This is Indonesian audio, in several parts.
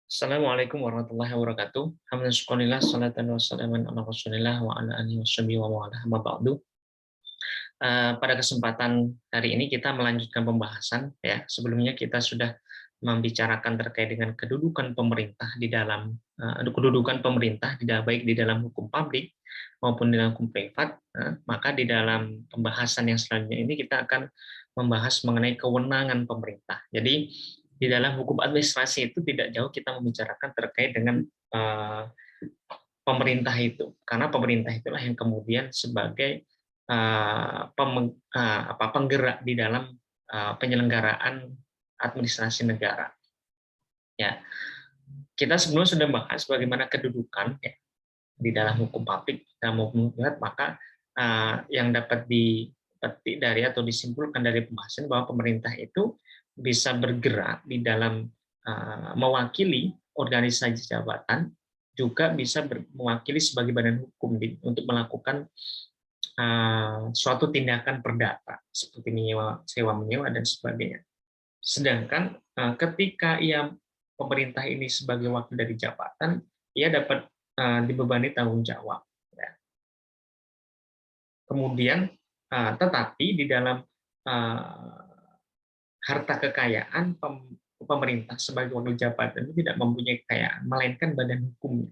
Assalamualaikum warahmatullahi wabarakatuh. Alhamdulillah, salatan wassalaman ala Rasulillah wa ala alihi washabihi wa mawala, amma ba'du. Pada kesempatan hari ini kita melanjutkan pembahasan ya. Sebelumnya kita sudah membicarakan terkait dengan kedudukan pemerintah di dalam baik di dalam hukum publik maupun di dalam hukum privat. Maka di dalam pembahasan yang selanjutnya ini kita akan membahas mengenai kewenangan pemerintah. Jadi di dalam hukum administrasi itu tidak jauh kita membicarakan terkait dengan pemerintah itu, karena pemerintah itulah yang kemudian sebagai penggerak di dalam penyelenggaraan administrasi negara. Ya, kita sebelumnya sudah bahas bagaimana kedudukan ya, di dalam hukum publik dan maupun privat, maka yang dapat dipetik dari atau disimpulkan dari pembahasan bahwa pemerintah itu bisa bergerak di dalam mewakili organisasi jabatan, juga bisa mewakili sebagai badan hukum untuk melakukan suatu tindakan perdata seperti sewa menyewa dan sebagainya. Sedangkan ketika pemerintah ini sebagai wakil dari jabatan, ia dapat dibebani tanggung jawab. Ya. Kemudian, tetapi di dalam harta kekayaan pemerintah sebagai wakil jabatan itu tidak mempunyai kekayaan, melainkan badan hukumnya.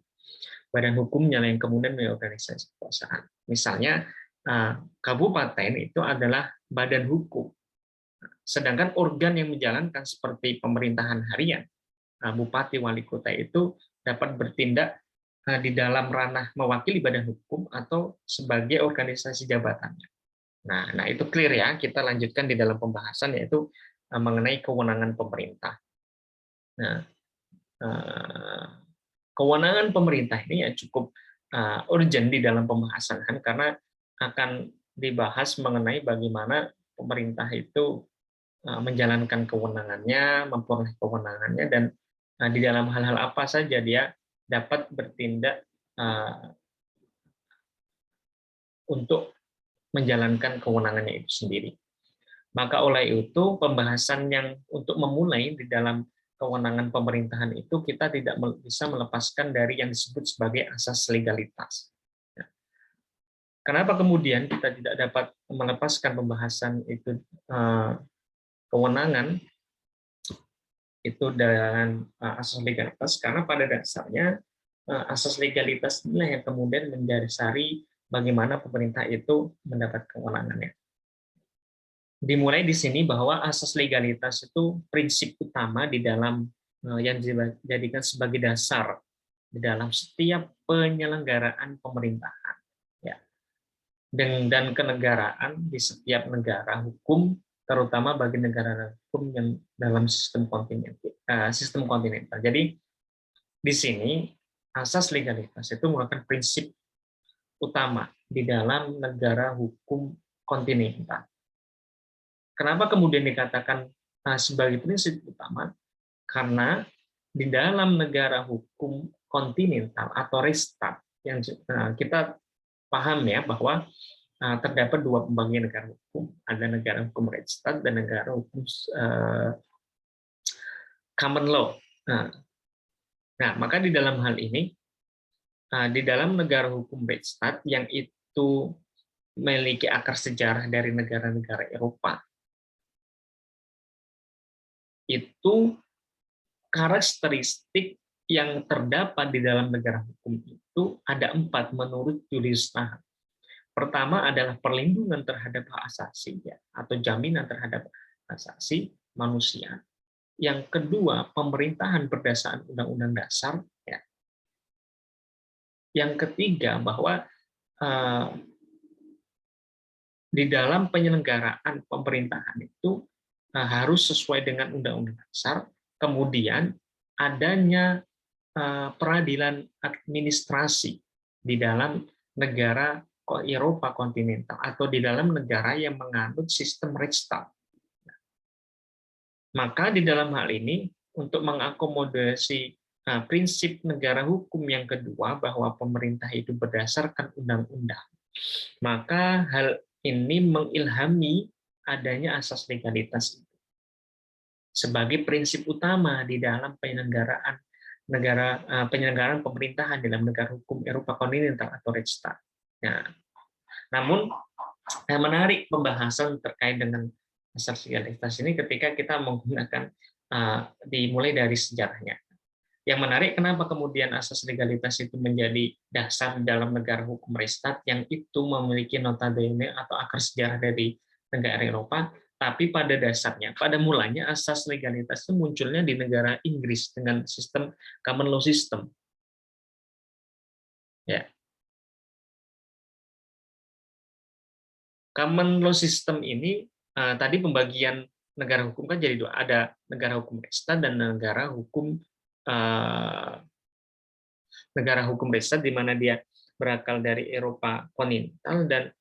Badan hukumnya yang kemudian menjadi organisasi kekuasaan. Misalnya, kabupaten itu adalah badan hukum. Sedangkan organ yang menjalankan seperti pemerintahan harian, bupati, wali kota itu dapat bertindak di dalam ranah mewakili badan hukum atau sebagai organisasi jabatannya. Nah itu clear ya. Kita lanjutkan di dalam pembahasan yaitu mengenai kewenangan pemerintah. Nah, kewenangan pemerintah ini ya cukup urgent di dalam pembahasan kan, karena akan dibahas mengenai bagaimana pemerintah itu menjalankan kewenangannya, memperoleh kewenangannya, dan di dalam hal-hal apa saja dia dapat bertindak untuk menjalankan kewenangannya itu sendiri. Maka oleh itu pembahasan yang untuk memulai di dalam kewenangan pemerintahan itu kita tidak bisa melepaskan dari yang disebut sebagai asas legalitas. Kenapa kemudian kita tidak dapat melepaskan pembahasan itu kewenangan itu dengan asas legalitas? Karena pada dasarnya asas legalitas inilah yang kemudian mendasari bagaimana pemerintah itu mendapat kewenangannya. Dimulai di sini bahwa asas legalitas itu prinsip utama di dalam yang dijadikan sebagai dasar di dalam setiap penyelenggaraan pemerintahan, ya. Dan kenegaraan di setiap negara hukum, terutama bagi negara hukum yang dalam sistem kontinental. Jadi di sini asas legalitas itu merupakan prinsip utama di dalam negara hukum kontinental. Kenapa kemudian dikatakan sebagai prinsip utama? Karena di dalam negara hukum kontinental atau Rechtsstaat yang kita paham ya bahwa terdapat dua pembagian negara hukum, ada negara hukum Rechtsstaat dan negara hukum common law. Nah, maka di dalam hal ini, di dalam negara hukum Rechtsstaat yang itu memiliki akar sejarah dari negara-negara Eropa, itu karakteristik yang terdapat di dalam negara hukum itu ada 4 menurut Julius Stahel. Pertama adalah perlindungan terhadap hak asasi ya, atau jaminan terhadap hak asasi manusia. Yang kedua, pemerintahan berdasarkan Undang-Undang Dasar. Ya. Yang ketiga, bahwa di dalam penyelenggaraan pemerintahan itu harus sesuai dengan Undang-Undang Dasar. Kemudian adanya peradilan administrasi di dalam negara Eropa kontinental atau di dalam negara yang menganut sistem Rechtsstaat. Maka di dalam hal ini untuk mengakomodasi prinsip negara hukum yang kedua bahwa pemerintah itu berdasarkan undang-undang, maka hal ini mengilhami adanya asas legalitas itu sebagai prinsip utama di dalam penyelenggaraan negara penyelenggaraan pemerintahan dalam negara hukum Eropa kontinental atau Rechtsstaat. Nah, namun yang menarik pembahasan terkait dengan asas legalitas ini ketika kita menggunakan dimulai dari sejarahnya. Yang menarik kenapa kemudian asas legalitas itu menjadi dasar dalam negara hukum Rechtsstaat yang itu memiliki notabene atau akar sejarah dari negara Eropa, tapi pada dasarnya, pada mulanya asas legalitas itu munculnya di negara Inggris dengan sistem common law system. Ya. Common law system ini tadi pembagian negara hukum kan jadi dua, ada negara hukum Rechtsstaat dan negara hukum Rechtsstaat di mana dia berakal dari Eropa kontinental, dan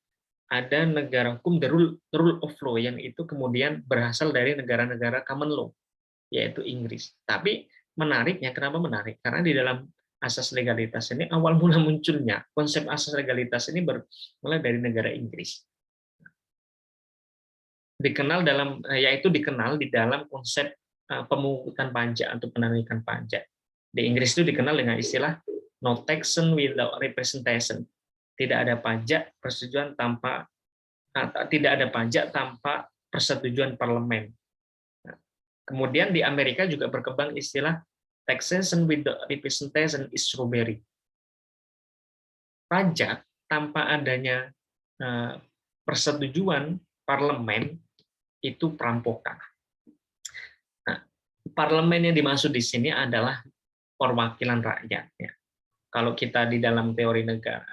ada negara hukum the rule of law yang itu kemudian berasal dari negara-negara common law, yaitu Inggris. Tapi menariknya, kenapa menarik? Karena di dalam asas legalitas ini awal mula munculnya konsep asas legalitas ini bermula dari negara Inggris. Dikenal di dalam konsep pemungutan pajak atau penarikan pajak. Di Inggris itu dikenal dengan istilah no taxation without representation. Tidak ada pajak tanpa persetujuan parlemen. Kemudian di Amerika juga berkembang istilah taxation without representation is robbery. Pajak tanpa adanya persetujuan parlemen itu perampokan. Nah, parlemen yang dimaksud di sini adalah perwakilan rakyat. Kalau kita di dalam teori negara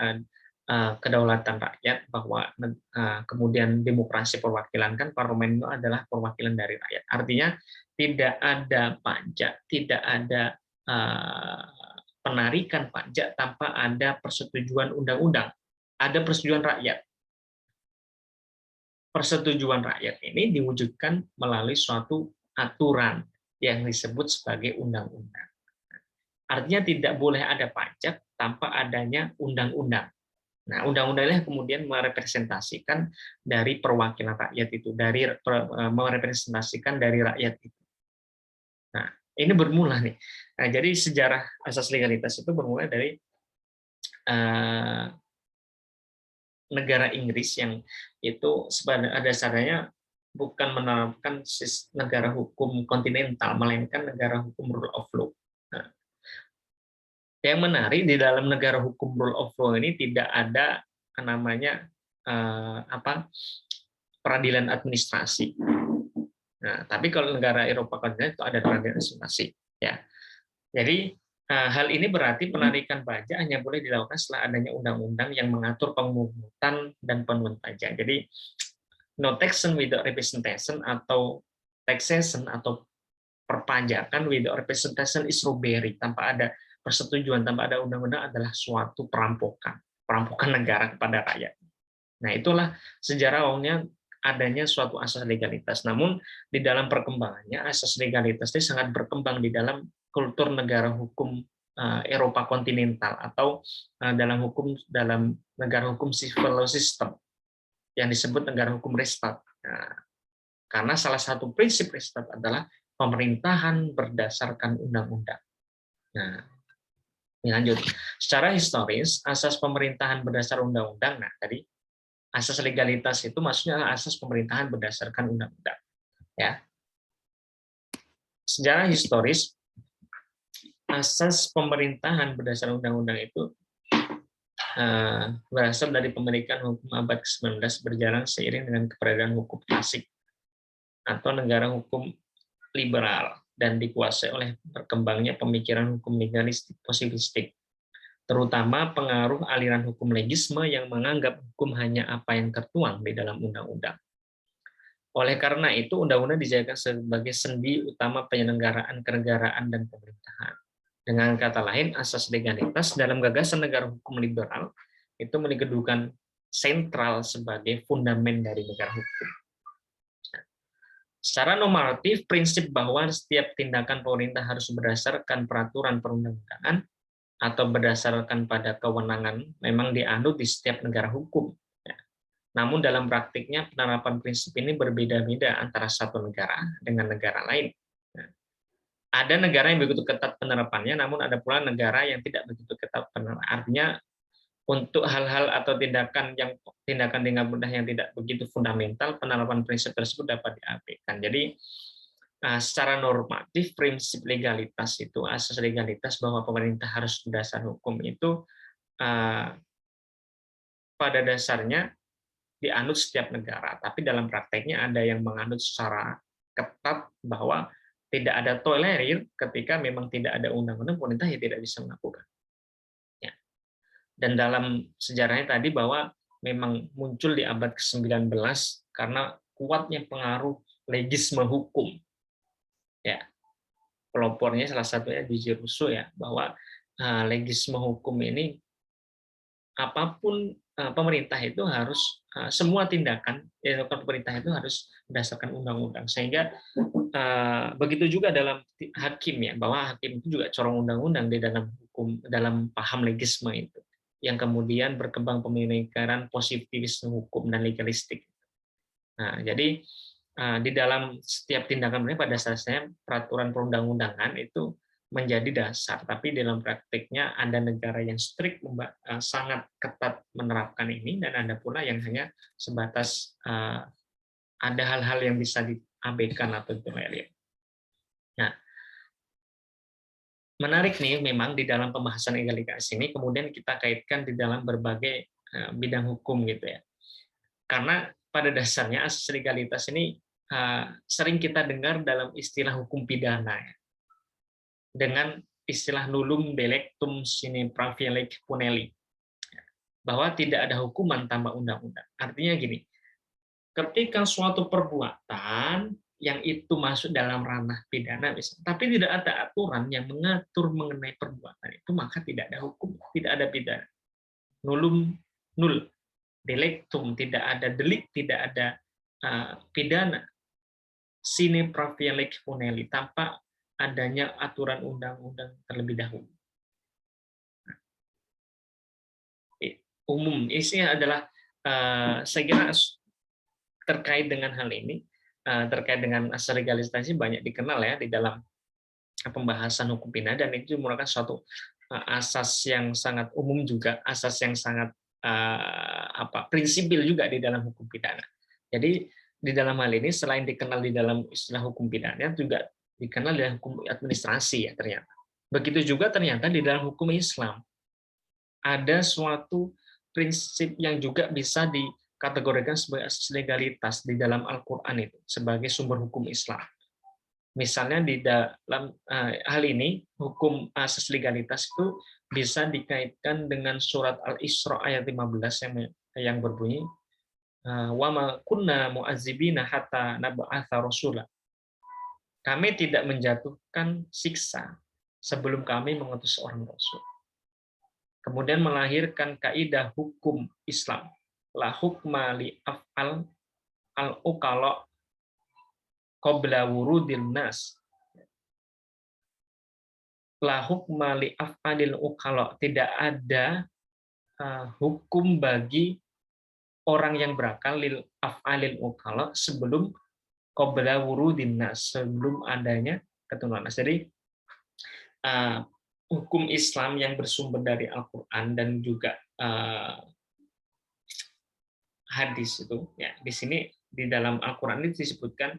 kedaulatan rakyat, bahwa kemudian demokrasi perwakilan, kan parlemen itu adalah perwakilan dari rakyat. Artinya tidak ada pajak, tidak ada penarikan pajak tanpa ada persetujuan undang-undang. Ada persetujuan rakyat. Persetujuan rakyat ini diwujudkan melalui suatu aturan yang disebut sebagai undang-undang. Artinya tidak boleh ada pajak tanpa adanya undang-undang. Nah, undang-undangnya kemudian merepresentasikan dari perwakilan rakyat itu, merepresentasikan dari rakyat itu. Nah, ini bermula nih. Nah, jadi sejarah asas legalitas itu bermula dari negara Inggris yang itu pada dasarnya bukan menerapkan negara hukum kontinental, melainkan negara hukum rule of law. Nah, yang menarik di dalam negara hukum rule of law ini tidak ada namanya peradilan administrasi. Nah, tapi kalau negara Eropa kontinental itu ada peradilan administrasi. Ya, jadi hal ini berarti penarikan pajak hanya boleh dilakukan setelah adanya undang-undang yang mengatur pemungutan dan penurunan pajak. Jadi no taxation without representation atau taxation atau perpajakan without representation is robbery. Tanpa ada persetujuan, tanpa ada undang-undang adalah suatu perampokan negara kepada rakyat. Nah, itulah sejarah awalnya adanya suatu asas legalitas. Namun di dalam perkembangannya asas legalitas ini sangat berkembang di dalam kultur negara hukum Eropa kontinental atau dalam negara hukum civil law system yang disebut negara hukum Rechtsstaat. Nah, karena salah satu prinsip Rechtsstaat adalah pemerintahan berdasarkan undang-undang. Nah, lanjut. Secara historis, asas pemerintahan berdasar undang-undang. Nah, tadi asas legalitas itu maksudnya adalah asas pemerintahan berdasarkan undang-undang. Ya. Sejarah historis, asas pemerintahan berdasarkan undang-undang itu berasal dari pemilikan hukum abad ke-19 berjalan seiring dengan keberadaan hukum klasik atau negara hukum liberal dan dikuasai oleh berkembangnya pemikiran hukum legalistik positivistik, terutama pengaruh aliran hukum legisme yang menganggap hukum hanya apa yang tertuang di dalam undang-undang. Oleh karena itu, undang-undang dijadikan sebagai sendi utama penyelenggaraan kenegaraan dan pemerintahan. Dengan kata lain, asas legalitas dalam gagasan negara hukum liberal itu menikedukan sentral sebagai fundamen dari negara hukum. Secara normatif, prinsip bahwa setiap tindakan pemerintah harus berdasarkan peraturan perundang-undangan atau berdasarkan pada kewenangan memang dianut di setiap negara hukum. Namun dalam praktiknya penerapan prinsip ini berbeda-beda antara satu negara dengan negara lain. Ada negara yang begitu ketat penerapannya, namun ada pula negara yang tidak begitu ketat penerapannya. Artinya untuk hal-hal atau tindakan dengan mudah yang tidak begitu fundamental, penerapan prinsip tersebut dapat diabaikan. Jadi secara normatif prinsip legalitas itu, asas legalitas bahwa pemerintah harus berdasar hukum itu pada dasarnya dianut setiap negara, tapi dalam prakteknya ada yang menganut secara ketat bahwa tidak ada tolerir ketika memang tidak ada undang-undang, pemerintah ya tidak bisa melakukan. Ya. Dan dalam sejarahnya tadi bahwa memang muncul di abad ke-19 karena kuatnya pengaruh legisme hukum. Ya, pelopornya salah satunya di Rousseau ya, bahwa legisme hukum ini apapun pemerintah itu harus semua tindakan yang dilakukan pemerintah itu harus berdasarkan undang-undang, sehingga begitu juga dalam hakim ya, bahwa hakim itu juga corong undang-undang di dalam hukum, dalam paham legisme itu yang kemudian berkembang pemikiran positivisme hukum dan legalistik. Nah, jadi di dalam setiap tindakan mereka pada dasarnya peraturan perundang-undangan itu menjadi dasar, tapi dalam praktiknya ada negara yang strict sangat ketat menerapkan ini, dan ada pula yang hanya sebatas ada hal-hal yang bisa diabaikan atau ditolerir. Nah, menarik nih memang di dalam pembahasan legalitas ini kemudian kita kaitkan di dalam berbagai bidang hukum gitu ya. Karena pada dasarnya asas legalitas ini sering kita dengar dalam istilah hukum pidana ya, dengan istilah nullum delectum sine praevile punelli, bahwa tidak ada hukuman tanpa undang-undang. Artinya gini, ketika suatu perbuatan yang itu masuk dalam ranah pidana misalnya, tapi tidak ada aturan yang mengatur mengenai perbuatan itu, maka tidak ada hukum, tidak ada pidana. Nullum null delectum, tidak ada delik, tidak ada pidana sine praevile punelli, tanpa adanya aturan undang-undang terlebih dahulu. Umum isinya adalah saya kira terkait dengan hal ini, terkait dengan asas legalitas banyak dikenal ya di dalam pembahasan hukum pidana, dan itu merupakan suatu asas yang sangat umum juga, asas yang sangat prinsipil juga di dalam hukum pidana. Jadi di dalam hal ini selain dikenal di dalam istilah hukum pidana, juga dikenal di dalam hukum administrasi ya ternyata. Begitu juga ternyata di dalam hukum Islam ada suatu prinsip yang juga bisa dikategorikan sebagai asas legalitas di dalam Al-Quran itu sebagai sumber hukum Islam. Misalnya di dalam hal ini hukum asas legalitas itu bisa dikaitkan dengan surat Al-Isra ayat 15 yang berbunyi wa ma kunna mu'adzibina hatta nab'atsa rasula. Kami tidak menjatuhkan siksa sebelum kami mengutus seorang rasul. Kemudian melahirkan kaidah hukum Islam, la hukma li af'al al-uqala qabla wurudil nas. La hukma li af'alil uqala, tidak ada hukum bagi orang yang berakal lil af'alil uqala sebelum qabla wurudin nas, sebelum adanya keturunan nas. Jadi hukum Islam yang bersumber dari Al-Quran dan juga hadis itu ya, di sini di dalam Al-Quran ini disebutkan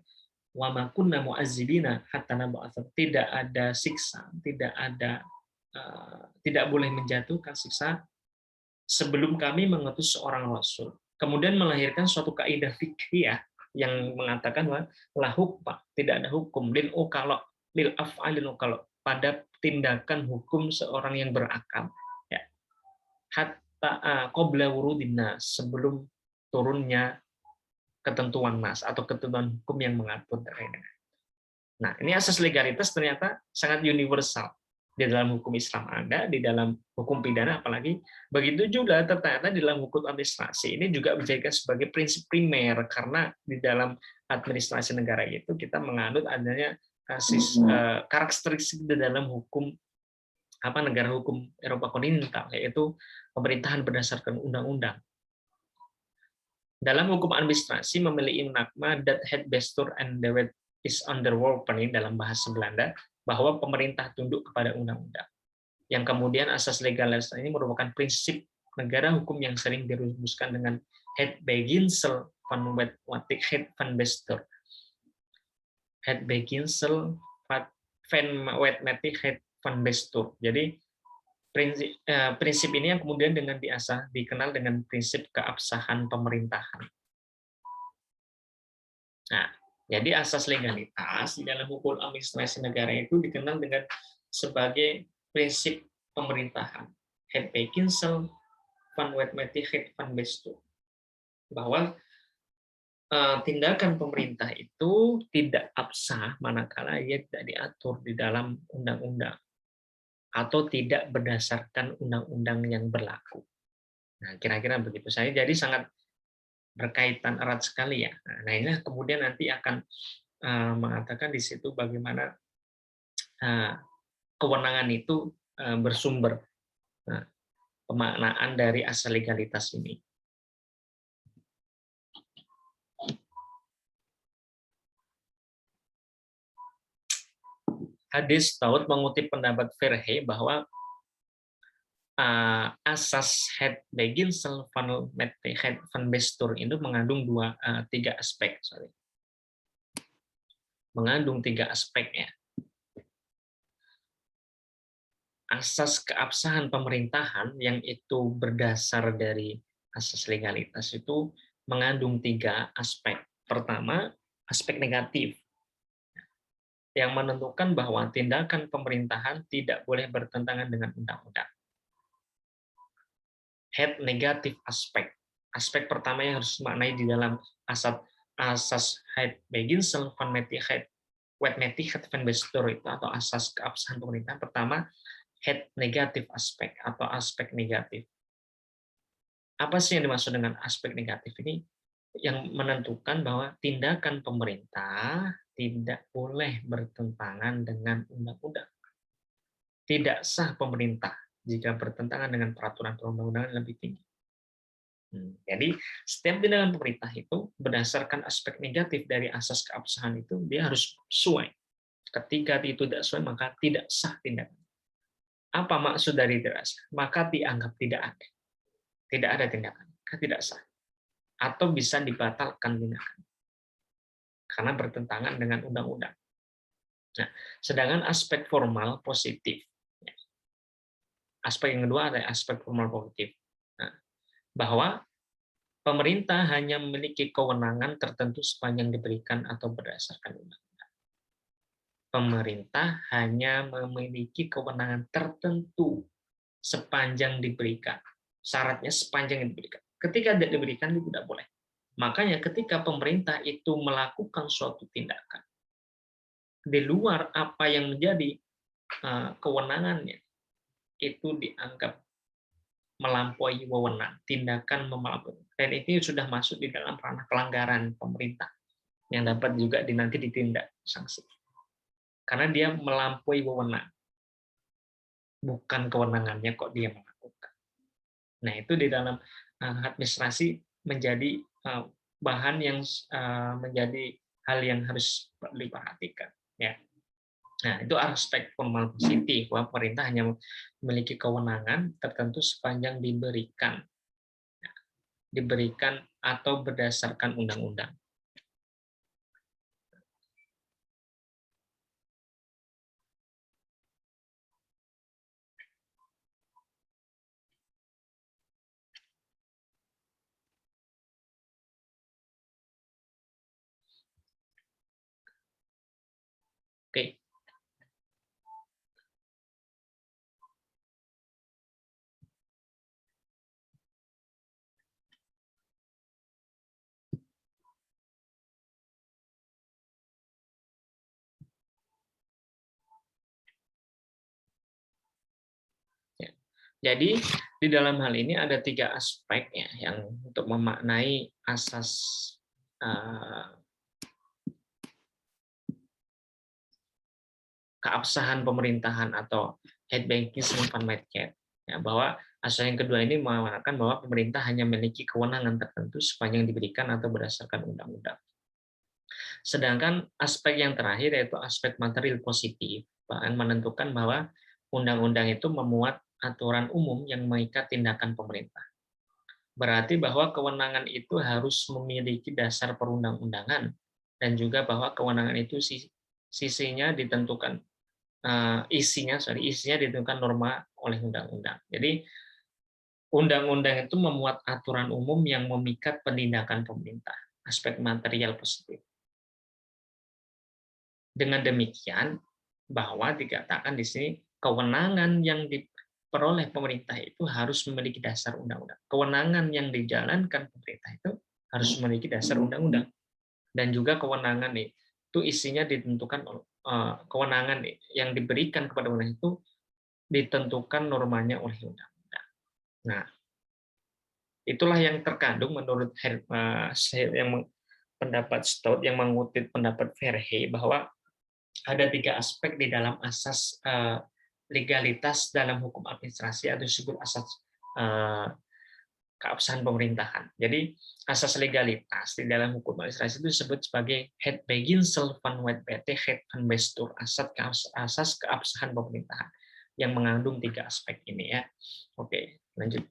wa ma kunna mu'azzibina hatta nab'atsa, tidak ada siksa, tidak boleh menjatuhkan siksa sebelum kami mengutus seorang rasul. Kemudian melahirkan suatu kaidah fikih yang mengatakan bahwa la hukma, tidak ada hukum lil uqala lil af'alil uqala, pada tindakan hukum seorang yang berakal ya, hatta qabla wurudin nas, sebelum turunnya ketentuan nas atau ketentuan hukum yang mengatur terkait dengan. Nah, ini asas legalitas ternyata sangat universal. Di dalam hukum Islam ada, di dalam hukum pidana apalagi. Begitu juga ternyata di dalam hukum administrasi ini juga dijadikan sebagai prinsip primer, karena di dalam administrasi negara itu kita menganut adanya karakteristik di dalam hukum negara hukum Eropa kontinental, yaitu pemerintahan berdasarkan undang-undang. Dalam hukum administrasi memiliki makna dat het bestuur en de wet is under worpen dalam bahasa Belanda, bahwa pemerintah tunduk kepada undang-undang. Yang kemudian asas legalitas ini merupakan prinsip negara hukum yang sering dirumuskan dengan het beginsel van wettigheid van bestuur. Het beginsel van wettigheid van bestuur. Jadi prinsip ini yang kemudian dengan dikenal dengan prinsip keabsahan pemerintahan. Nah, jadi asas legalitas di dalam hukum administrasi negara itu dikenal dengan sebagai prinsip pemerintahan. Het beginsel van wettigheid van bestuur. Bahwa tindakan pemerintah itu tidak absah manakala ia tidak diatur di dalam undang-undang atau tidak berdasarkan undang-undang yang berlaku. Nah, kira-kira begitu. Saya jadi sangat berkaitan erat sekali ya. Nah, ini kemudian nanti akan mengatakan di situ bagaimana kewenangan itu bersumber. Nah, pemaknaan dari asas legalitas ini. Hadis Daud mengutip pendapat Verhey bahwa asas het beginsel van wettigheid van bestuur itu mengandung tiga aspek. Mengandung tiga aspek ya. Asas keabsahan pemerintahan yang itu berdasar dari asas legalitas itu mengandung tiga aspek. Pertama, aspek negatif yang menentukan bahwa tindakan pemerintahan tidak boleh bertentangan dengan undang-undang. Het negatif aspek. Aspek pertama yang harus dimaknai di dalam asas het beginsel van wettigheid van bestuur itu atau asas keabsahan pemerintahan. Pertama, het negatif aspek atau aspek negatif. Apa sih yang dimaksud dengan aspek negatif ini? Yang menentukan bahwa tindakan pemerintah tidak boleh bertentangan dengan undang-undang. Tidak sah pemerintah jika bertentangan dengan peraturan perundang-undangan yang lebih tinggi. Jadi setiap tindakan pemerintah itu berdasarkan aspek negatif dari asas keabsahan itu dia harus sesuai. Ketika itu tidak sesuai maka tidak sah tindakan. Apa maksud dari tidak sah? Maka dianggap tidak ada. Tidak ada tindakan, maka tidak sah. Atau bisa dibatalkan tindakan. Karena bertentangan dengan undang-undang. Nah, sedangkan aspek formal positif. Aspek yang kedua adalah aspek formal positif. Nah, bahwa pemerintah hanya memiliki kewenangan tertentu sepanjang diberikan atau berdasarkan undang-undang. Pemerintah hanya memiliki kewenangan tertentu sepanjang diberikan. Syaratnya sepanjang yang diberikan. Ketika tidak diberikan, itu tidak boleh. Makanya ketika pemerintah itu melakukan suatu tindakan di luar apa yang menjadi kewenangannya, itu dianggap melampaui wewenang, tindakan melampaui. Dan itu sudah masuk di dalam ranah pelanggaran pemerintah yang dapat juga nanti ditindak sanksi. Karena dia melampaui wewenang. Bukan kewenangannya kok dia melakukan. Nah, itu di dalam administrasi menjadi bahan yang menjadi hal yang harus diperhatikan ya. Nah, itu aspek formal positif bahwa pemerintah hanya memiliki kewenangan tertentu sepanjang diberikan atau berdasarkan undang-undang. Oke. Jadi di dalam hal ini ada tiga aspek ya yang untuk memaknai asas keabsahan pemerintahan atau het beginsel van wettigheid. Ya, bahwa asas yang kedua ini mengatakan bahwa pemerintah hanya memiliki kewenangan tertentu sepanjang diberikan atau berdasarkan undang-undang. Sedangkan aspek yang terakhir yaitu aspek material positif menentukan bahwa undang-undang itu memuat aturan umum yang mengikat tindakan pemerintah. Berarti bahwa kewenangan itu harus memiliki dasar perundang-undangan dan juga bahwa kewenangan itu sisinya ditentukan isinya ditentukan norma oleh undang-undang. Jadi undang-undang itu memuat aturan umum yang memikat penindakan pemerintah, aspek material positif. Dengan demikian, bahwa dikatakan di sini kewenangan yang diperoleh pemerintah itu harus memiliki dasar undang-undang. Kewenangan yang dijalankan pemerintah itu harus memiliki dasar undang-undang. Dan juga kewenangan itu isinya ditentukan kewenangan yang diberikan kepada undang itu ditentukan normanya oleh undang-undang. Nah, itulah yang terkandung menurut pendapat Stout yang mengutip pendapat Verhey bahwa ada 3 aspek di dalam asas legalitas dalam hukum administrasi atau disebut asas keabsahan pemerintahan. Jadi asas legalitas di dalam hukum administrasi itu disebut sebagai het beginsel van wet wet, het van bestuur, asas keabsahan pemerintahan yang mengandung 3 aspek ini ya. Oke, lanjut.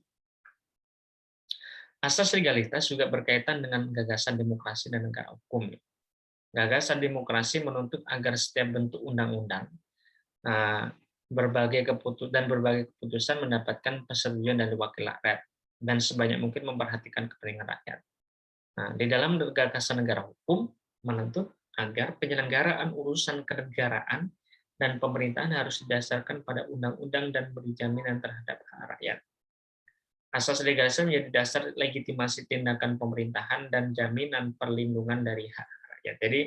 Asas legalitas juga berkaitan dengan gagasan demokrasi dan negara hukum. Gagasan demokrasi menuntut agar setiap bentuk undang-undang berbagai keputusan mendapatkan persetujuan dari wakil rakyat dan sebanyak mungkin memperhatikan kepentingan rakyat. Nah, di dalam gagasan negara hukum menuntut agar penyelenggaraan urusan kenegaraan dan pemerintahan harus didasarkan pada undang-undang dan beri jaminan terhadap hak rakyat. Asas legalitas menjadi dasar legitimasi tindakan pemerintahan dan jaminan perlindungan dari hak rakyat. Jadi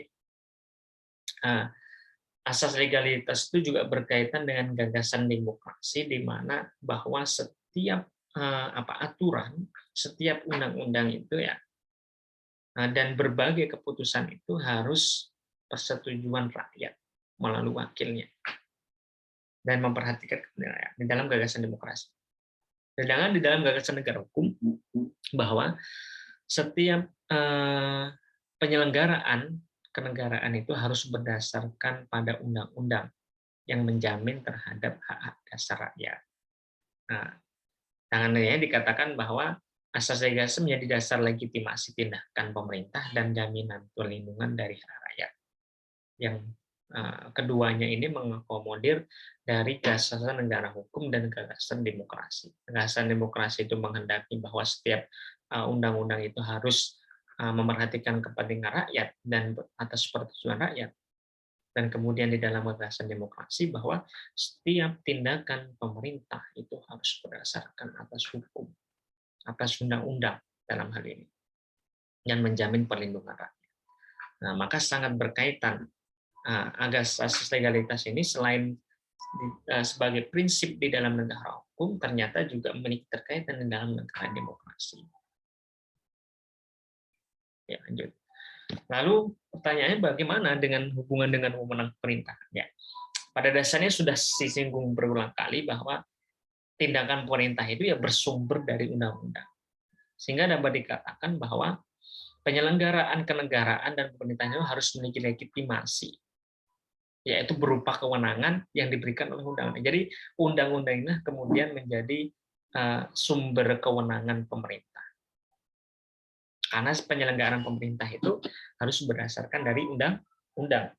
asas legalitas itu juga berkaitan dengan gagasan demokrasi, di mana bahwa setiap aturan, setiap undang-undang itu ya, dan berbagai keputusan itu harus persetujuan rakyat melalui wakilnya dan memperhatikan rakyat di dalam gagasan demokrasi. Sedangkan di dalam gagasan negara hukum bahwa setiap penyelenggaraan kenegaraan itu harus berdasarkan pada undang-undang yang menjamin terhadap hak-hak dasar rakyat. Nah, tangannya dikatakan bahwa asas legalitas menjadi dasar legitimasi tindakan pemerintah dan jaminan perlindungan dari hak rakyat. Yang keduanya ini mengakomodir dari gagasan negara hukum dan gagasan demokrasi. Gagasan demokrasi itu menghendaki bahwa setiap undang-undang itu harus memerhatikan kepentingan rakyat dan atas persetujuan rakyat. Dan kemudian di dalam gagasan demokrasi bahwa setiap tindakan pemerintah itu harus berdasarkan atas hukum, atas undang-undang dalam hal ini, dan menjamin perlindungan rakyat. Nah, maka sangat berkaitan asas legalitas ini selain sebagai prinsip di dalam negara hukum, ternyata juga memiliki terkaitan di dalam negara demokrasi. Ya, lanjut. Lalu pertanyaannya bagaimana dengan hubungan dengan wewenang pemerintah? Ya, pada dasarnya sudah disinggung berulang kali bahwa tindakan pemerintah itu ya bersumber dari undang-undang. Sehingga dapat dikatakan bahwa penyelenggaraan kenegaraan dan pemerintahan itu harus memiliki legitimasi, yaitu berupa kewenangan yang diberikan oleh undang-undang. Jadi undang-undang ini kemudian menjadi sumber kewenangan pemerintah. Karena penyelenggaraan pemerintah itu harus berdasarkan dari undang-undang.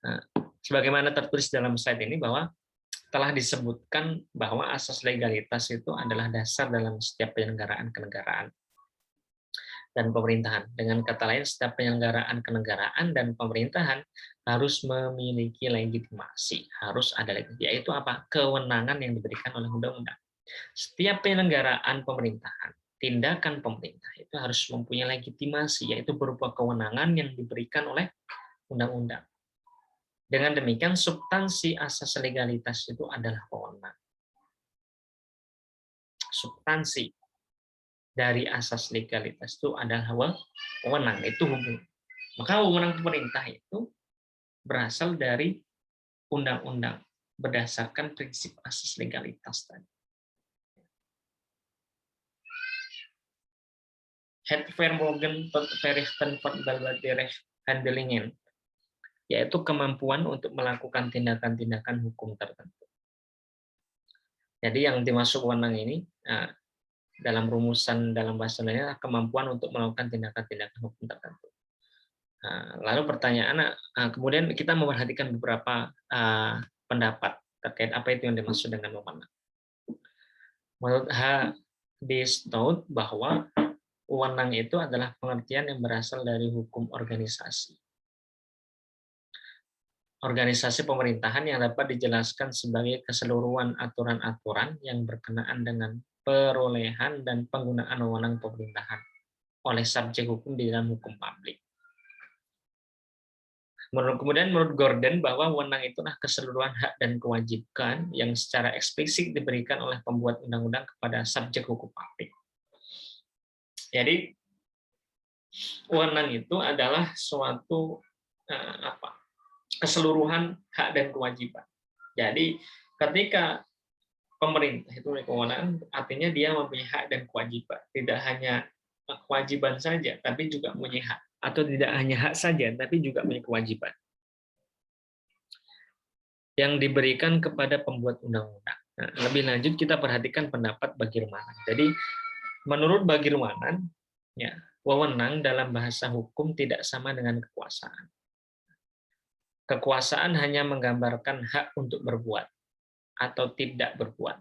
Nah, sebagaimana tertulis dalam slide ini bahwa telah disebutkan bahwa asas legalitas itu adalah dasar dalam setiap penyelenggaraan kenegaraan dan pemerintahan. Dengan kata lain, setiap penyelenggaraan kenegaraan dan pemerintahan harus memiliki legitimasi, harus ada legitimasi, yaitu apa? Kewenangan yang diberikan oleh undang-undang. Setiap penyelenggaraan pemerintahan, tindakan pemerintah itu harus mempunyai legitimasi, yaitu berupa kewenangan yang diberikan oleh undang-undang. Dengan demikian, substansi asas legalitas itu adalah wewenang. Substansi dari asas legalitas itu adalah wewenang, itu hukum. Maka wewenang pemerintah itu berasal dari undang-undang berdasarkan prinsip asas legalitas tadi. Het vermogen tot verrichten van handdelingen yaitu kemampuan untuk melakukan tindakan-tindakan hukum tertentu. Jadi yang dimaksud wewenang ini dalam rumusan dalam bahasa Indonesia kemampuan untuk melakukan tindakan-tindakan hukum tertentu. Lalu pertanyaan, kemudian kita memperhatikan beberapa pendapat terkait apa itu yang dimaksud dengan wewenang. Menurut H. B. Stout bahwa wewenang itu adalah pengertian yang berasal dari hukum organisasi. Organisasi pemerintahan yang dapat dijelaskan sebagai keseluruhan aturan-aturan yang berkenaan dengan perolehan dan penggunaan wewenang pemerintahan oleh subjek hukum di dalam hukum publik. Kemudian menurut Gordon bahwa wewenang itulah keseluruhan hak dan kewajiban yang secara eksplisit diberikan oleh pembuat undang-undang kepada subjek hukum publik. Jadi wewenang itu adalah suatu keseluruhan hak dan kewajiban. Jadi ketika pemerintah itu memiliki kewenangan, artinya dia mempunyai hak dan kewajiban. Tidak hanya kewajiban saja, tapi juga mempunyai hak. Atau tidak hanya hak saja, tapi juga mempunyai kewajiban yang diberikan kepada pembuat undang-undang. Nah, lebih lanjut kita perhatikan pendapat Bagirmanan. Jadi menurut Bagirmanan, ya, wewenang dalam bahasa hukum tidak sama dengan kekuasaan. Kekuasaan hanya menggambarkan hak untuk berbuat atau tidak berbuat.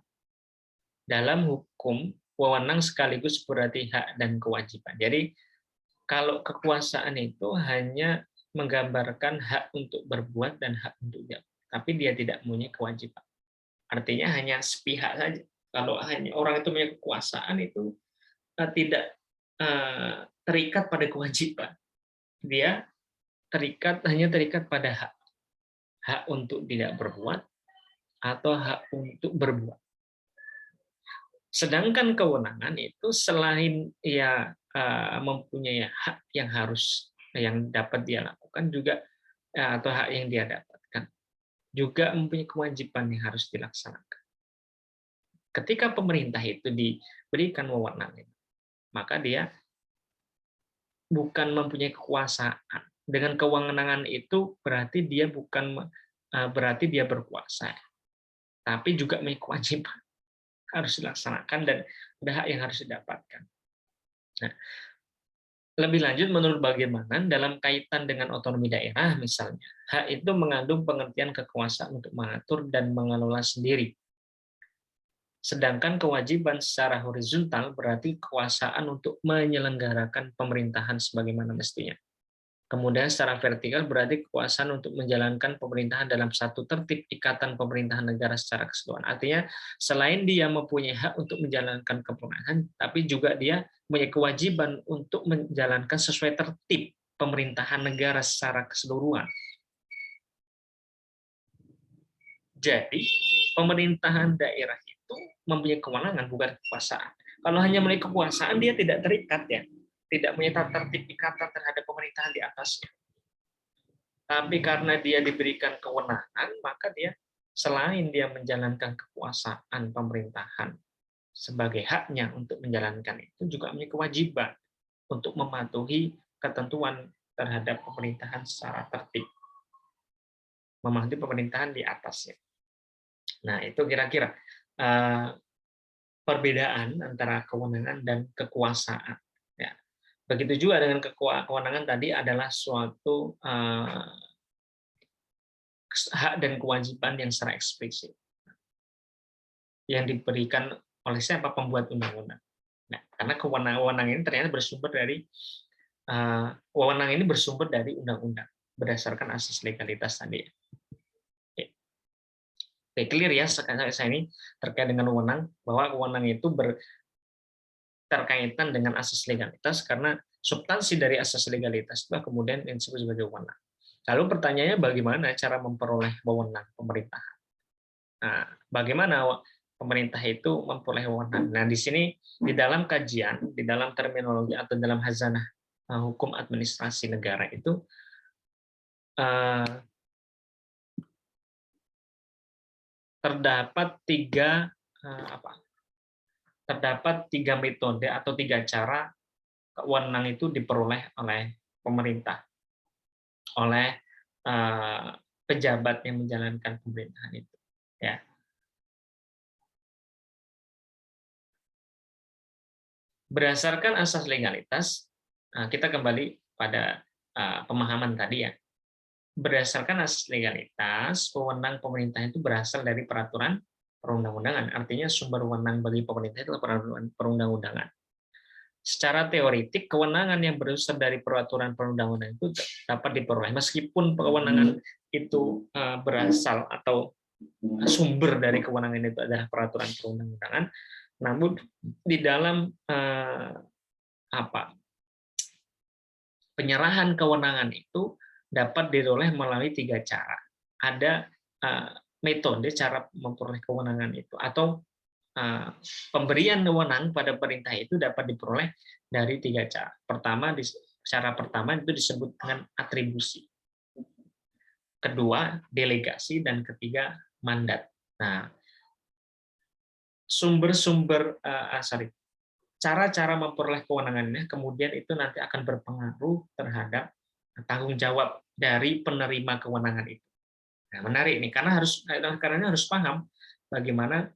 Dalam hukum, wewenang sekaligus berarti hak dan kewajiban. Jadi kalau kekuasaan itu hanya menggambarkan hak untuk berbuat dan hak untuk tidak, tapi dia tidak mempunyai kewajiban. Artinya hanya sepihak saja. Kalau hanya orang itu punya kekuasaan itu tidak terikat pada kewajiban. Dia hanya terikat pada hak. Hak untuk tidak berbuat atau hak untuk berbuat. Sedangkan kewenangan itu selain ia mempunyai hak yang dapat dia lakukan juga atau hak yang dia dapatkan juga mempunyai kewajiban yang harus dilaksanakan. Ketika pemerintah itu diberikan wewenang, maka dia bukan mempunyai kekuasaan. Dengan kewenangan itu berarti dia berkuasa, tapi juga mempunyai kewajiban harus dilaksanakan dan ada hak yang harus didapatkan. Nah, lebih lanjut menurut Bagirmanan dalam kaitan dengan otonomi daerah misalnya, hak itu mengandung pengertian kekuasaan untuk mengatur dan mengelola sendiri. Sedangkan kewajiban secara horizontal berarti kekuasaan untuk menyelenggarakan pemerintahan sebagaimana mestinya. Kemudian secara vertikal berarti kekuasaan untuk menjalankan pemerintahan dalam satu tertib ikatan pemerintahan negara secara keseluruhan. Artinya selain dia mempunyai hak untuk menjalankan pemerintahan, tapi juga dia mempunyai kewajiban untuk menjalankan sesuai tertib pemerintahan negara secara keseluruhan. Jadi pemerintahan daerah itu mempunyai kewenangan bukan kekuasaan. Kalau hanya memiliki kekuasaan dia tidak terikat ya. Tidak punya tertib ikatan terhadap pemerintahan di atasnya. Tapi karena dia diberikan kewenangan, maka dia selain dia menjalankan kekuasaan pemerintahan sebagai haknya untuk menjalankan itu, juga memiliki kewajiban untuk mematuhi ketentuan terhadap pemerintahan secara tertib. Mematuhi pemerintahan di atasnya. Nah, itu kira-kira perbedaan antara kewenangan dan kekuasaan. Ya. Begitu juga dengan kewenangan tadi adalah suatu hak dan kewajiban yang secara eksplisit yang diberikan oleh siapa? Pembuat undang-undang. Nah, karena wewenang ini ternyata wewenang ini bersumber dari undang-undang berdasarkan asas legalitas tadi. Oke, clear ya saya ini terkait dengan wewenang, bahwa wewenang itu terkaitan dengan asas legalitas karena substansi dari asas legalitas itu kemudian yang disebut sebagai wewenang. Lalu pertanyaannya bagaimana cara memperoleh wewenang pemerintah? Nah, bagaimana pemerintah itu memperoleh wewenang? Nah, di sini di dalam kajian, di dalam terminologi atau dalam hazanah hukum administrasi negara itu terdapat tiga metode atau tiga cara wewenang itu diperoleh oleh pemerintah, oleh pejabat yang menjalankan pemerintahan itu. Ya. Berdasarkan asas legalitas, kita kembali pada pemahaman tadi ya. Berdasarkan asas legalitas, wewenang pemerintah itu berasal dari peraturan perundang-undangan. Artinya sumber wewenang bagi pemerintah itu peraturan perundang-undangan. Secara teoritik, kewenangan yang berasal dari peraturan perundang-undangan itu dapat diperoleh. Meskipun kewenangan itu berasal atau sumber dari kewenangan itu adalah peraturan perundang-undangan, namun di dalam penyerahan kewenangan itu dapat diperoleh melalui 3 cara. Ada metode cara memperoleh kewenangan itu, atau pemberian wewenang pada pemerintah itu dapat diperoleh dari 3 cara. Cara pertama itu disebut dengan atribusi. Kedua, delegasi, dan ketiga, mandat. Nah, cara-cara memperoleh kewenangannya kemudian itu nanti akan berpengaruh terhadap tanggung jawab dari penerima kewenangan itu. Nah, menarik nih, karena harus paham bagaimana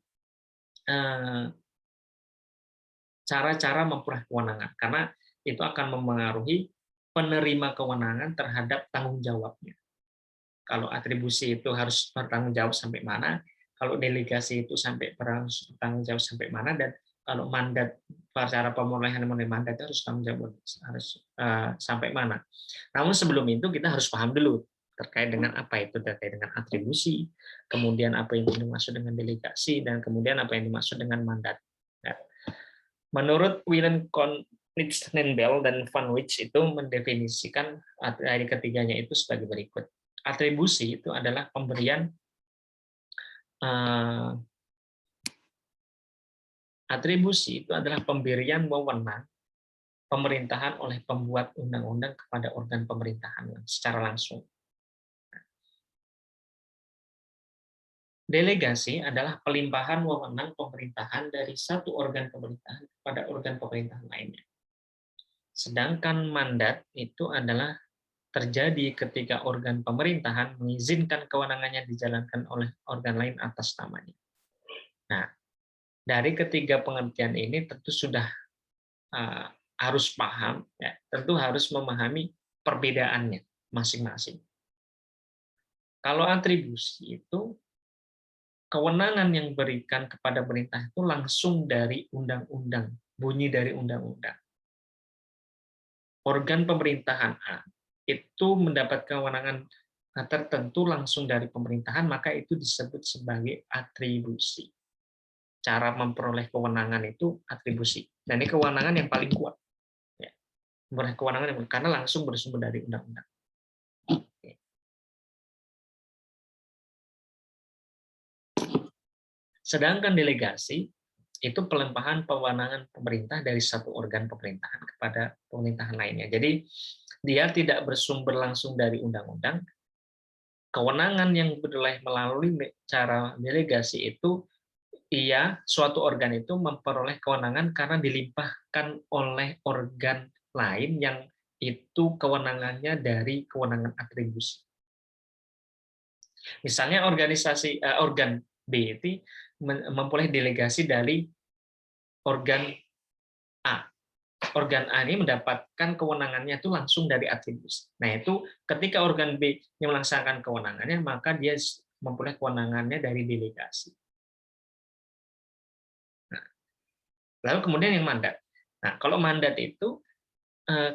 cara-cara memperoleh kewenangan, karena itu akan mempengaruhi penerima kewenangan terhadap tanggung jawabnya. Kalau atribusi itu harus bertanggung jawab sampai mana, kalau delegasi itu harus bertanggung jawab sampai mana, dan kalau mandat, cara pemerolehan mandat harus tanggung jawab sampai mana. Namun sebelum itu kita harus paham dulu terkait dengan apa itu terkait dengan atribusi, kemudian apa yang dimaksud dengan delegasi, dan kemudian apa yang dimaksud dengan mandat. Menurut Willem Konitz-Nembel dan Van Wijk itu mendefinisikan dari ketiganya itu sebagai berikut. Atribusi itu adalah pemberian wewenang pemerintahan oleh pembuat undang-undang kepada organ pemerintahan secara langsung. Delegasi adalah pelimpahan wewenang pemerintahan dari satu organ pemerintahan kepada organ pemerintahan lainnya. Sedangkan mandat itu adalah terjadi ketika organ pemerintahan mengizinkan kewenangannya dijalankan oleh organ lain atas namanya. Nah, dari ketiga pengertian ini tentu sudah harus paham, ya, tentu harus memahami perbedaannya masing-masing. Kalau atribusi itu kewenangan yang diberikan kepada pemerintah itu langsung dari undang-undang, bunyi dari undang-undang. Organ pemerintahan A itu mendapat kewenangan tertentu langsung dari pemerintahan, maka itu disebut sebagai atribusi. Cara memperoleh kewenangan itu atribusi. Dan ini kewenangan yang paling kuat. Ya. Memperoleh kewenangan karena langsung bersumber dari undang-undang. Sedangkan delegasi itu pelimpahan kewenangan pemerintah dari satu organ pemerintahan kepada pemerintahan lainnya. Jadi dia tidak bersumber langsung dari undang-undang. Kewenangan yang beroleh melalui cara delegasi itu suatu organ itu memperoleh kewenangan karena dilimpahkan oleh organ lain yang itu kewenangannya dari kewenangan atribusi. Misalnya organ B itu memperoleh delegasi dari organ A. Organ A ini mendapatkan kewenangannya itu langsung dari atribusi. Nah, itu ketika organ B yang melaksanakan kewenangannya, maka dia memperoleh kewenangannya dari delegasi. Nah, lalu kemudian yang mandat. Nah, kalau mandat itu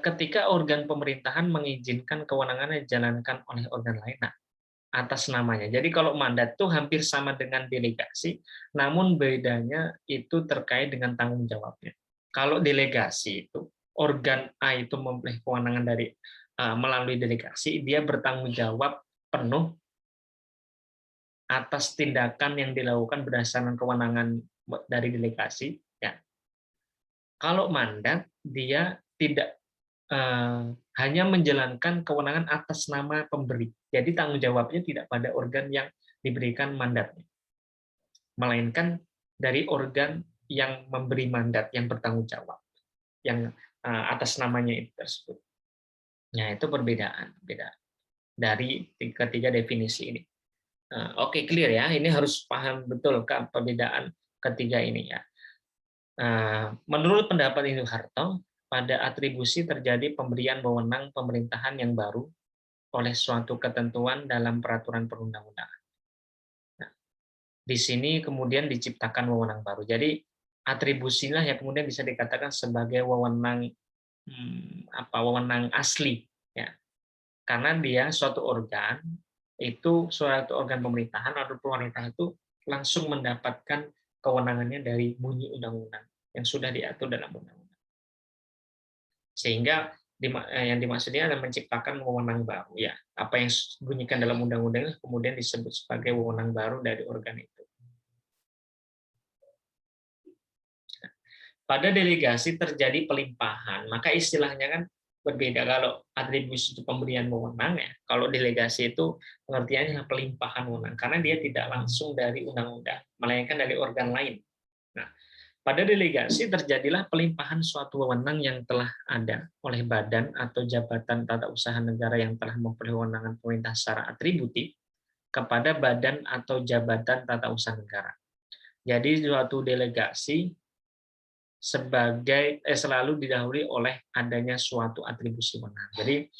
ketika organ pemerintahan mengizinkan kewenangannya dijalankan oleh organ lain, nah, atas namanya. Jadi kalau mandat itu hampir sama dengan delegasi, namun bedanya itu terkait dengan tanggung jawabnya. Kalau delegasi itu organ A itu memperoleh kewenangan dari melalui delegasi, dia bertanggung jawab penuh atas tindakan yang dilakukan berdasarkan kewenangan dari delegasi. Ya. Kalau mandat, dia tidak hanya menjalankan kewenangan atas nama pemberi. Jadi tanggung jawabnya tidak pada organ yang diberikan mandatnya, melainkan dari organ yang memberi mandat yang bertanggung jawab, yang atas namanya itu tersebut. Nah, itu perbedaan. dari ketiga definisi ini. Oke, clear ya. Ini harus paham betul perbedaan ketiga ini ya. Menurut pendapat Indro Harto, pada atribusi terjadi pemberian wewenang pemerintahan yang baru oleh suatu ketentuan dalam peraturan perundang-undangan. Nah, di sini kemudian diciptakan wewenang baru. Jadi atribusilah yang kemudian bisa dikatakan sebagai wewenang wewenang asli ya. Karena dia suatu organ pemerintahan atau pemerintah itu langsung mendapatkan kewenangannya dari bunyi undang-undang yang sudah diatur dalam undang-undang. Sehingga yang dimaksudnya adalah menciptakan wewenang baru ya. Apa yang dibunyikan dalam undang-undang kemudian disebut sebagai wewenang baru dari organ itu. Pada delegasi terjadi pelimpahan, maka istilahnya kan berbeda. Kalau atribusi itu pemberian wewenang ya, kalau delegasi itu pengertiannya pelimpahan wewenang karena dia tidak langsung dari undang-undang, melainkan dari organ lain. Nah, pada delegasi terjadilah pelimpahan suatu wewenang yang telah ada oleh badan atau jabatan tata usaha negara yang telah memperoleh wewenang pemerintah secara atributif kepada badan atau jabatan tata usaha negara. Jadi suatu delegasi selalu didahului oleh adanya suatu atribusi wewenang. Jadi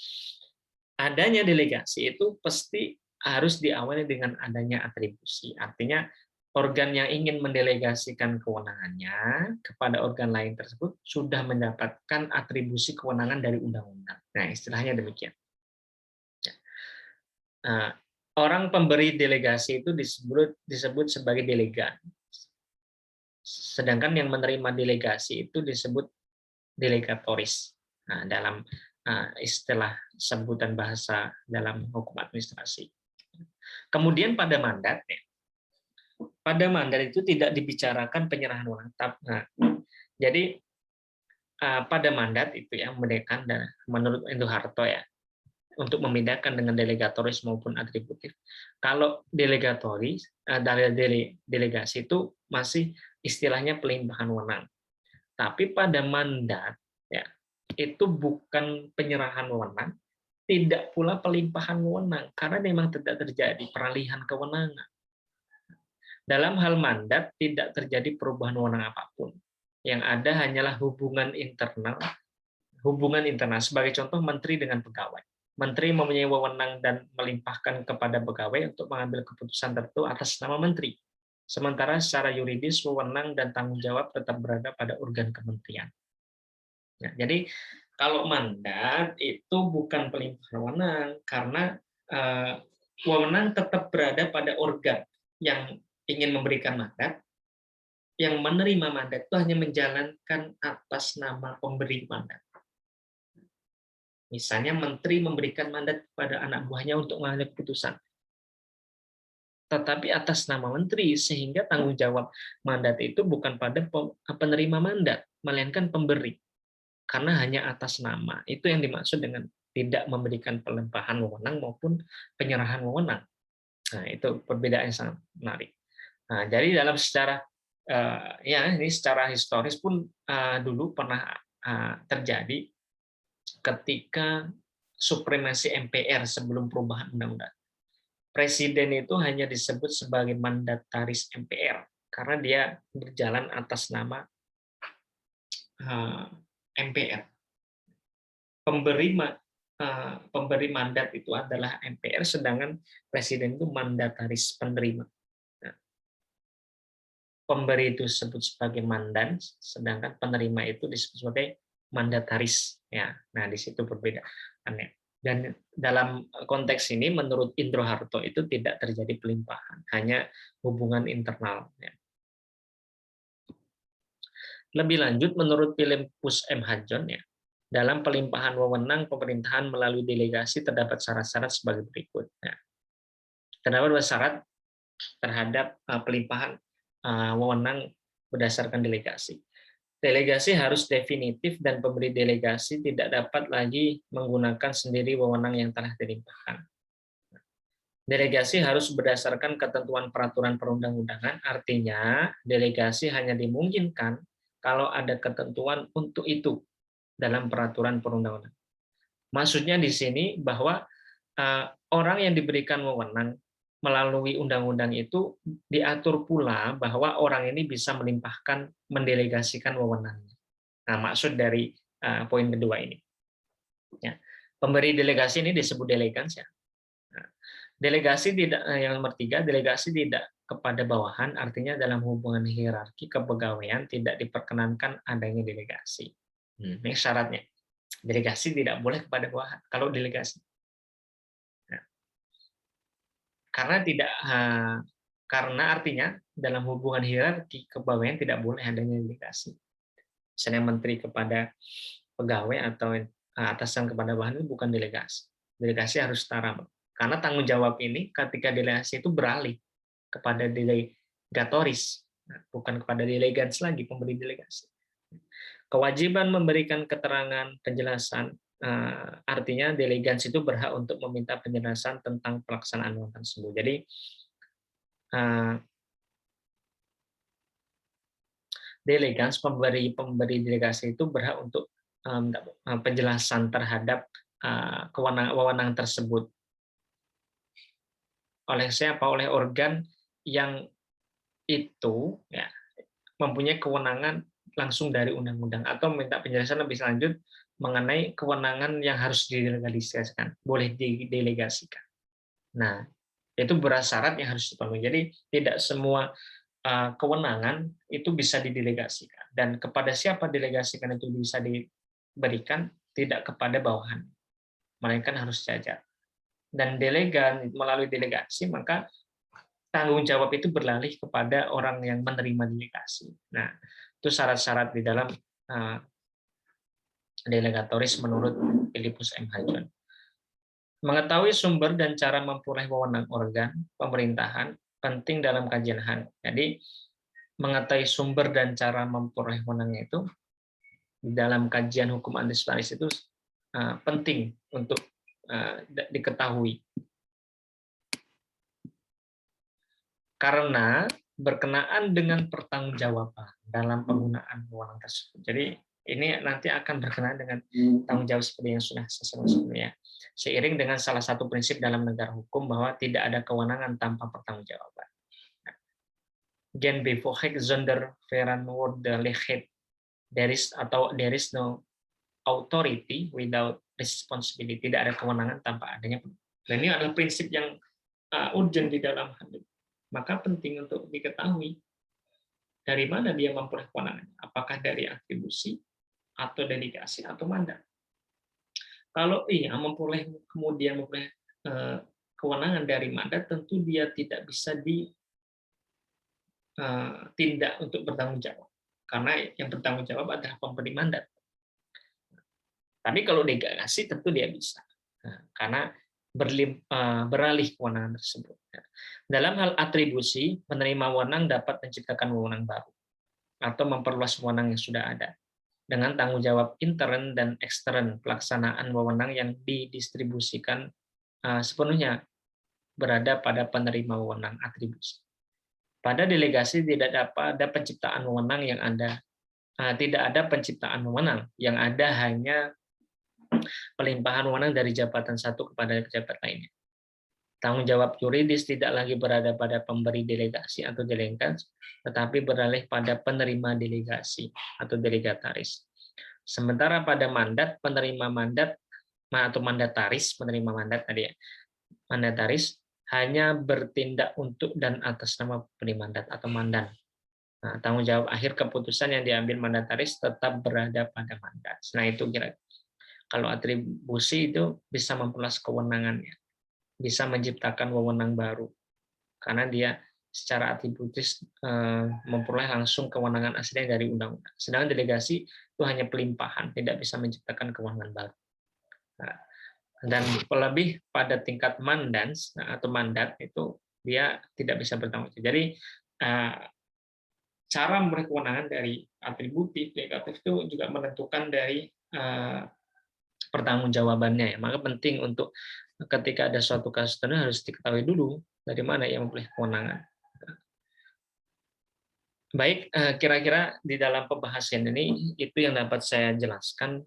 adanya delegasi itu pasti harus diawali dengan adanya atribusi. Artinya organ yang ingin mendelegasikan kewenangannya kepada organ lain tersebut sudah mendapatkan atribusi kewenangan dari undang-undang. Nah, istilahnya demikian. Nah, orang pemberi delegasi itu disebut sebagai delegan. Sedangkan yang menerima delegasi itu disebut delegatoris. Nah, dalam istilah sebutan bahasa dalam hukum administrasi. Kemudian pada mandat itu tidak dibicarakan penyerahan wewenang. Nah, jadi pada mandat itu ya membedakan menurut Indro Harto ya untuk membedakan dengan delegatoris maupun atributif. Kalau delegatoris delegasi itu masih istilahnya pelimpahan wewenang. Tapi pada mandat ya itu bukan penyerahan wewenang, tidak pula pelimpahan wewenang karena memang tidak terjadi peralihan kewenangan. Dalam hal mandat tidak terjadi perubahan wewenang apapun. Yang ada hanyalah hubungan internal sebagai contoh menteri dengan pegawai. Menteri mempunyai wewenang dan melimpahkan kepada pegawai untuk mengambil keputusan tertentu atas nama menteri. Sementara secara yuridis wewenang dan tanggung jawab tetap berada pada organ kementerian. Ya, jadi kalau mandat itu bukan pelimpahan wewenang karena wewenang tetap berada pada organ yang ingin memberikan mandat, yang menerima mandat itu hanya menjalankan atas nama pemberi mandat. Misalnya menteri memberikan mandat kepada anak buahnya untuk mengambil keputusan, tetapi atas nama menteri, sehingga tanggung jawab mandat itu bukan pada penerima mandat, melainkan pemberi. Karena hanya atas nama. Itu yang dimaksud dengan tidak memberikan pelimpahan wewenang maupun penyerahan wewenang. Nah, itu perbedaan yang sangat menarik. Nah, jadi dalam secara ini secara historis pun dulu pernah terjadi ketika supremasi MPR sebelum perubahan undang-undang. Presiden itu hanya disebut sebagai mandataris MPR karena dia berjalan atas nama MPR. Pemberi mandat itu adalah MPR, sedangkan presiden itu mandataris penerima. Nah, pemberi itu disebut sebagai mandan, sedangkan penerima itu disebut sebagai mandataris. Ya, nah di situ perbedaannya. Dan dalam konteks ini, menurut Indro Harto itu tidak terjadi pelimpahan, hanya hubungan internal. Ya. Lebih lanjut, menurut Philippus M. Hadjon, ya, dalam pelimpahan wewenang pemerintahan melalui delegasi terdapat syarat-syarat sebagai berikut. Nah, terdapat syarat terhadap pelimpahan wewenang berdasarkan delegasi. Delegasi harus definitif dan pemberi delegasi tidak dapat lagi menggunakan sendiri wewenang yang telah dilimpahkan. Delegasi harus berdasarkan ketentuan peraturan perundang-undangan, artinya delegasi hanya dimungkinkan kalau ada ketentuan untuk itu dalam peraturan perundang-undangan. Maksudnya di sini bahwa orang yang diberikan wewenang melalui undang-undang itu diatur pula bahwa orang ini bisa melimpahkan, mendelegasikan wewenangnya. Nah, maksud dari poin kedua ini, ya. Pemberi delegasi ini disebut delegans, ya. Nah, delegasi tidak, yang nomor tiga, delegasi tidak kepada bawahan, artinya dalam hubungan hierarki kepegawaian tidak diperkenankan adanya delegasi. Ini syaratnya. Delegasi tidak boleh kepada bawahan kalau delegasi. Nah, karena tidak karena artinya dalam hubungan hierarki kepegawaian tidak boleh adanya delegasi. Misalnya menteri kepada pegawai atau atasan kepada bawahan itu bukan delegasi. Delegasi harus setara. Karena tanggung jawab ini ketika delegasi itu beralih kepada delegatoris, bukan kepada delegans lagi, pemberi delegasi. Kewajiban memberikan keterangan penjelasan, artinya delegans itu berhak untuk meminta penjelasan tentang pelaksanaan wewenang tersebut. Jadi delegans, pemberi delegasi itu berhak untuk penjelasan terhadap wewenang tersebut. Oleh siapa? Oleh organ yang itu, ya, mempunyai kewenangan langsung dari undang-undang, atau minta penjelasan lebih lanjut mengenai kewenangan yang harus didelegasikan, boleh didelegasikan. Nah, itu bersyarat yang harus dipenuhi. Jadi tidak semua kewenangan itu bisa didelegasikan, dan kepada siapa delegasikan itu bisa diberikan, tidak kepada bawahan, melainkan harus jajar. Dan delegan melalui delegasi, maka tanggung jawab itu beralih kepada orang yang menerima delegasi. Nah, itu syarat-syarat di dalam delegatoris menurut Philippus M. Hajon. Mengetahui sumber dan cara memperoleh wewenang organ pemerintahan penting dalam kajian HAN. Jadi, mengetahui sumber dan cara memperoleh wewenangnya itu di dalam kajian hukum administratif itu penting untuk diketahui. Karena berkenaan dengan pertanggungjawaban dalam penggunaan wewenang tersebut. Jadi ini nanti akan berkenaan dengan tanggung jawab seperti yang sudah saya sebutkan sebelumnya. Seiring dengan salah satu prinsip dalam negara hukum bahwa tidak ada kewenangan tanpa pertanggungjawaban. Gen bevoegd zonder verantwoordelijkheid. There is no authority without responsibility. Tidak ada kewenangan tanpa adanya. Dan ini adalah prinsip yang urgent di dalam hal ini. Maka penting untuk diketahui dari mana dia memperoleh kewenangan. Apakah dari atribusi, atau delegasi, atau mandat. Kalau kemudian memperoleh kewenangan dari mandat, tentu dia tidak bisa ditindak untuk bertanggung jawab. Karena yang bertanggung jawab adalah pemberi mandat. Tapi kalau delegasi tentu dia bisa. Karena beralih kewenangan tersebut. Dalam hal atribusi, penerima wewenang dapat menciptakan wewenang baru atau memperluas wewenang yang sudah ada dengan tanggung jawab intern dan ekstern. Pelaksanaan wewenang yang didistribusikan sepenuhnya berada pada penerima wewenang atribusi. Pada delegasi tidak dapat ada penciptaan wewenang yang ada, tidak ada penciptaan wewenang, yang ada hanya pelimpahan wewenang dari jabatan satu kepada pejabat lainnya. Tanggung jawab yuridis tidak lagi berada pada pemberi delegasi atau delegans, tetapi beralih pada penerima delegasi atau delegataris. Sementara pada mandat, penerima mandat atau mandataris, penerima mandat tadi ya, mandataris hanya bertindak untuk dan atas nama pemberi mandat atau mandan. Nah, tanggung jawab akhir keputusan yang diambil mandataris tetap berada pada mandat. Nah, itu kira-kira. Kalau atribusi itu bisa memperluas kewenangannya, bisa menciptakan wewenang baru, karena dia secara atributif memperoleh langsung kewenangan aslinya dari undang-undang. Sedangkan delegasi itu hanya pelimpahan, tidak bisa menciptakan kewenangan baru. Nah, dan lebih pada tingkat mandans atau mandat itu dia tidak bisa bertanggung jawab. Jadi cara memperoleh kewenangan dari atributif, delegatif itu juga menentukan dari pertanggungjawabannya. Ya. Maka penting untuk ketika ada suatu kasus tertentu harus diketahui dulu dari mana yang memperoleh kewenangan. Baik, kira-kira di dalam pembahasan ini itu yang dapat saya jelaskan,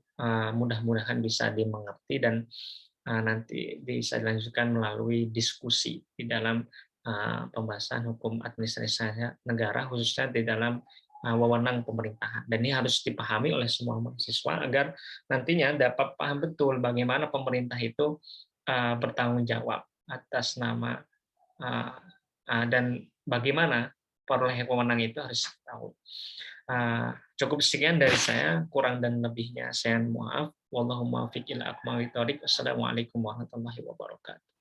mudah-mudahan bisa dimengerti dan nanti bisa dilanjutkan melalui diskusi di dalam pembahasan hukum administrasi negara, khususnya di dalam wewenang pemerintahan. Dan ini harus dipahami oleh semua mahasiswa agar nantinya dapat paham betul bagaimana pemerintah itu bertanggung jawab atas nama dan bagaimana perolehan wewenang itu harus tahu. Cukup sekian dari saya, kurang dan lebihnya saya mohon maaf. Wallahumma fiqil akmal. Wassalamualaikum warahmatullahi wabarakatuh.